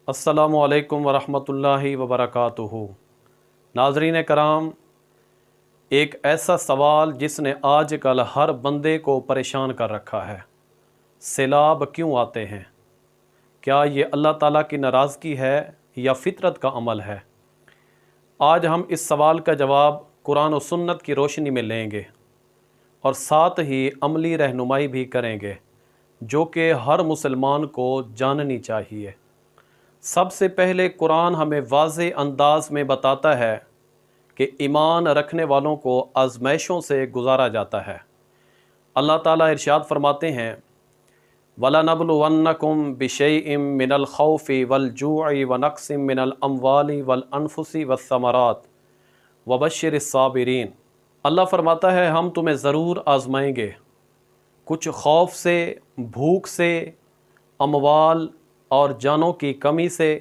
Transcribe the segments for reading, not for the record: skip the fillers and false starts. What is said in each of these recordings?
السلام علیکم ورحمۃ اللہ وبرکاتہ۔ ناظرین کرام، ایک ایسا سوال جس نے آج کل ہر بندے کو پریشان کر رکھا ہے، سیلاب کیوں آتے ہیں؟ کیا یہ اللہ تعالیٰ کی ناراضگی ہے یا فطرت کا عمل ہے؟ آج ہم اس سوال کا جواب قرآن و سنت کی روشنی میں لیں گے اور ساتھ ہی عملی رہنمائی بھی کریں گے جو کہ ہر مسلمان کو جاننی چاہیے۔ سب سے پہلے قرآن ہمیں واضح انداز میں بتاتا ہے کہ ایمان رکھنے والوں کو آزمائشوں سے گزارا جاتا ہے۔ اللہ تعالیٰ ارشاد فرماتے ہیں وَلَنَبْلُوَنَّكُمْ بِشَيْءٍ مِّنَ الْخَوْفِ وَالْجُوعِ وَنَقْصٍ مِّنَ الْأَمْوَالِ وَالْأَنفُسِ وَالثَّمَرَاتِ وَبَشِّرِ الصَّابِرِينَ۔ اللہ فرماتا ہے ہم تمہیں ضرور آزمائیں گے، کچھ خوف سے، بھوک سے، اموال اور جانوں کی کمی سے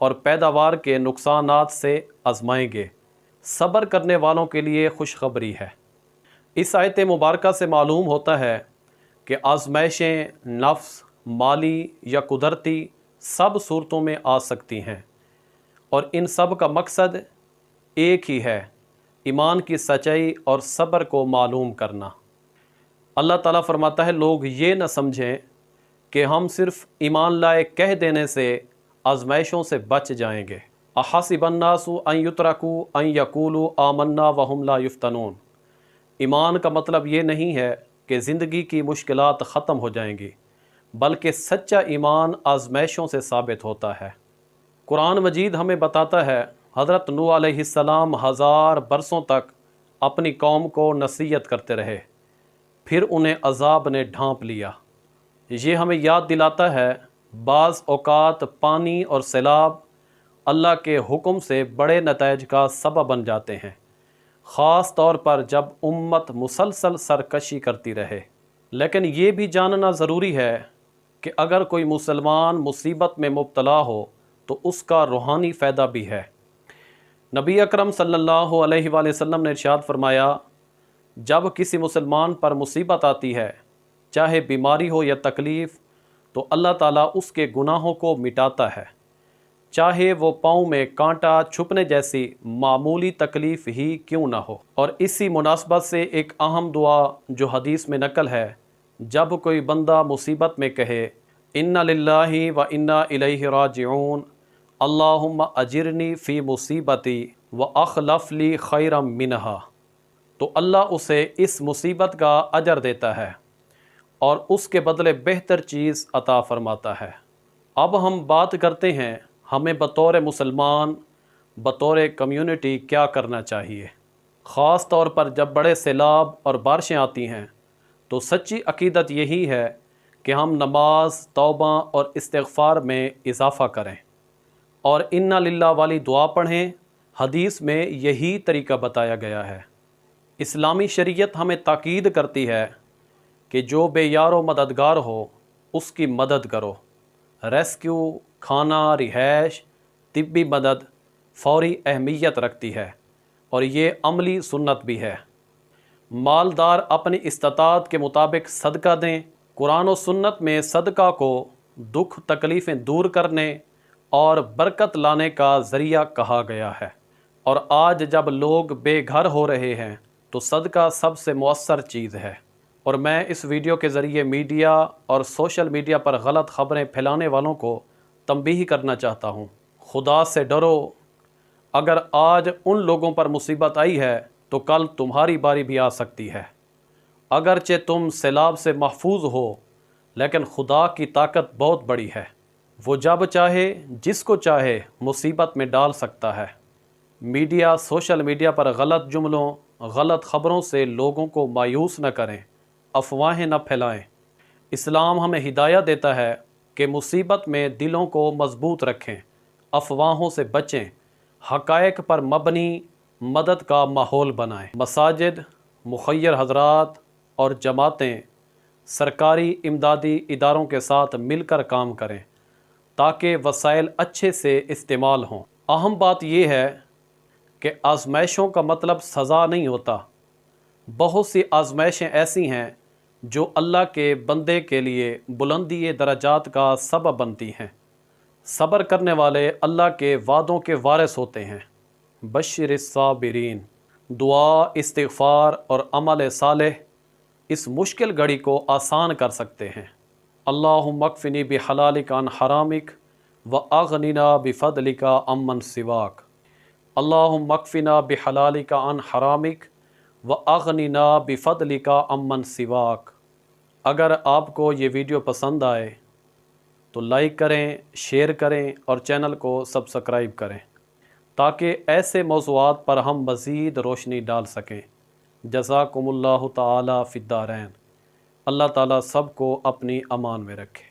اور پیداوار کے نقصانات سے آزمائیں گے۔ صبر کرنے والوں کے لیے خوشخبری ہے۔ اس آیت مبارکہ سے معلوم ہوتا ہے کہ آزمائشیں نفس، مالی یا قدرتی سب صورتوں میں آ سکتی ہیں، اور ان سب کا مقصد ایک ہی ہے، ایمان کی سچائی اور صبر کو معلوم کرنا۔ اللہ تعالیٰ فرماتا ہے لوگ یہ نہ سمجھیں کہ ہم صرف ایمان لائے کہہ دینے سے آزمائشوں سے بچ جائیں گے۔ احسب الناس ان یترکوا ان یقولوا آمنا وہم لا یفتنون۔ ایمان کا مطلب یہ نہیں ہے کہ زندگی کی مشکلات ختم ہو جائیں گی، بلکہ سچا ایمان آزمائشوں سے ثابت ہوتا ہے۔ قرآن مجید ہمیں بتاتا ہے حضرت نوح علیہ السلام 1000 برسوں تک اپنی قوم کو نصیحت کرتے رہے، پھر انہیں عذاب نے ڈھانپ لیا۔ یہ ہمیں یاد دلاتا ہے بعض اوقات پانی اور سیلاب اللہ کے حکم سے بڑے نتائج کا سبب بن جاتے ہیں، خاص طور پر جب امت مسلسل سرکشی کرتی رہے۔ لیکن یہ بھی جاننا ضروری ہے کہ اگر کوئی مسلمان مصیبت میں مبتلا ہو تو اس کا روحانی فائدہ بھی ہے۔ نبی اکرم صلی اللہ علیہ وآلہ وسلم نے ارشاد فرمایا جب کسی مسلمان پر مصیبت آتی ہے، چاہے بیماری ہو یا تکلیف، تو اللہ تعالیٰ اس کے گناہوں کو مٹاتا ہے، چاہے وہ پاؤں میں کانٹا چھپنے جیسی معمولی تکلیف ہی کیوں نہ ہو۔ اور اسی مناسبت سے ایک اہم دعا جو حدیث میں نقل ہے، جب کوئی بندہ مصیبت میں کہے اِنَّ لِلَّهِ وَإِنَّا إِلَيْهِ راجعون، اللہم اجرنی فی مصیبتی وَأَخْلَفْ لِي خَيْرًا مِّنْهَا، تو اللہ اسے اس مصیبت کا اجر دیتا ہے اور اس کے بدلے بہتر چیز عطا فرماتا ہے۔ اب ہم بات کرتے ہیں ہمیں بطور مسلمان، بطور کمیونٹی کیا کرنا چاہیے۔ خاص طور پر جب بڑے سیلاب اور بارشیں آتی ہیں تو سچی عقیدت یہی ہے کہ ہم نماز، توبہ اور استغفار میں اضافہ کریں اور اِنَّ لِلَّهِ والی دعا پڑھیں۔ حدیث میں یہی طریقہ بتایا گیا ہے۔ اسلامی شریعت ہمیں تاکید کرتی ہے کہ جو بے یار و مددگار ہو اس کی مدد کرو۔ ریسکیو، کھانا، رہائش، طبی مدد فوری اہمیت رکھتی ہے اور یہ عملی سنت بھی ہے۔ مالدار اپنی استطاعت کے مطابق صدقہ دیں۔ قرآن و سنت میں صدقہ کو دکھ تکلیفیں دور کرنے اور برکت لانے کا ذریعہ کہا گیا ہے، اور آج جب لوگ بے گھر ہو رہے ہیں تو صدقہ سب سے مؤثر چیز ہے۔ اور میں اس ویڈیو کے ذریعے میڈیا اور سوشل میڈیا پر غلط خبریں پھیلانے والوں کو تنبیہ کرنا چاہتا ہوں، خدا سے ڈرو۔ اگر آج ان لوگوں پر مصیبت آئی ہے تو کل تمہاری باری بھی آ سکتی ہے۔ اگرچہ تم سیلاب سے محفوظ ہو، لیکن خدا کی طاقت بہت بڑی ہے، وہ جب چاہے جس کو چاہے مصیبت میں ڈال سکتا ہے۔ میڈیا، سوشل میڈیا پر غلط جملوں، غلط خبروں سے لوگوں کو مایوس نہ کریں، افواہیں نہ پھیلائیں۔ اسلام ہمیں ہدایت دیتا ہے کہ مصیبت میں دلوں کو مضبوط رکھیں، افواہوں سے بچیں، حقائق پر مبنی مدد کا ماحول بنائیں۔ مساجد، مخیر حضرات اور جماعتیں سرکاری امدادی اداروں کے ساتھ مل کر کام کریں تاکہ وسائل اچھے سے استعمال ہوں۔ اہم بات یہ ہے کہ آزمائشوں کا مطلب سزا نہیں ہوتا۔ بہت سی آزمائشیں ایسی ہیں جو اللہ کے بندے کے لیے بلندی درجات کا سبب بنتی ہیں۔ صبر کرنے والے اللہ کے وعدوں کے وارث ہوتے ہیں۔ بشر الصابرین، دعا، استغفار اور عمل صالح اس مشکل گھڑی کو آسان کر سکتے ہیں۔ اللہم اکفنی بحلالک عن حرامک واغننا بفضلک عمن سواک۔ اللہم اکفنا بحلالک عن حرامک واغننا بفضلک عمن سواک۔ اگر آپ کو یہ ویڈیو پسند آئے تو لائک کریں، شیئر کریں اور چینل کو سبسکرائب کریں تاکہ ایسے موضوعات پر ہم مزید روشنی ڈال سکیں۔ جزاکم اللہ تعالی فی الدارین۔ اللہ تعالیٰ سب کو اپنی امان میں رکھے۔